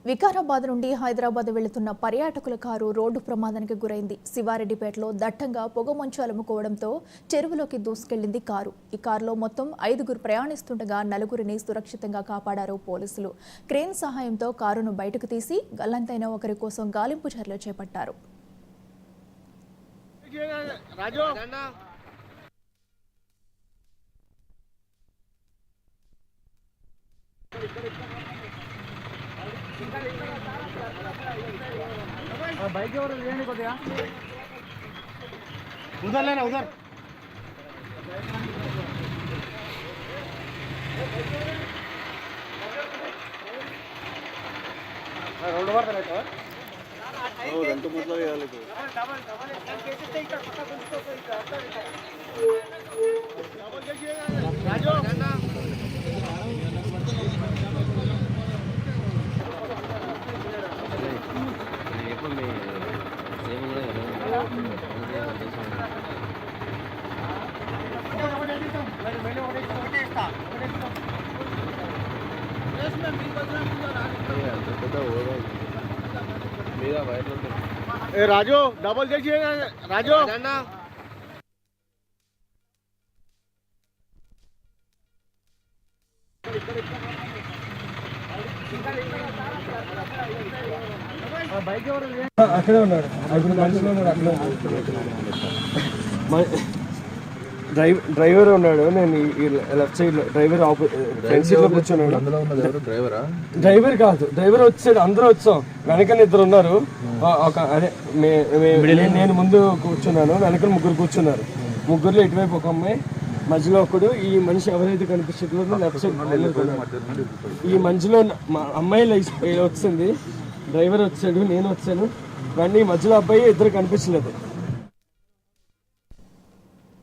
వికారాబాద్ నుండి హైదరాబాద్ వెళుతున్న పర్యాటకుల కారు రోడ్డు ప్రమాదానికి గురైంది. శివారెడ్డిపేటలో దట్టంగా పొగమంచు అలుముకోవడంతో చెరువులోకి దూసుకెళ్లింది కారు. ఈ కారులో మొత్తం 5గురు ప్రయాణిస్తుండగా 4గురిని సురక్షితంగా కాపాడారు పోలీసులు. క్రేన్ సహాయంతో కారును బయటకు తీసి గల్లంతైన ఒకరి కోసం గాలింపు చర్యలు చేపట్టారు. बाइक उधर लेना उधर रोड वर राजू डबल देखिए राजू అక్కడే ఉన్నాడు. డ్రైవర్ ఉన్నాడు. నేను left side driver front seat లో కూర్చున్నాడు. డ్రైవర్ కాదు, డ్రైవర్ వచ్చాడు. అందరూ వచ్చాం. వెనకాల 2 ఉన్నారు. ఒక అదే నేను ముందు కూర్చున్నాను, వెనకాల 3 కూర్చున్నారు. 3లో ఇటువైపు ఒక అమ్మాయి, మధ్యలో ఒకడు. ఈ మనిషి ఎవరైతే కనిపించట్లేదు లెఫ్ట్ సైడ్ ఈ మధ్యలో అమ్మాయి వచ్చింది. డ్రైవర్ వచ్చాడు, నేను వచ్చాను. కానీ మధ్యలో అబ్బాయి 2 కనిపించలేదు.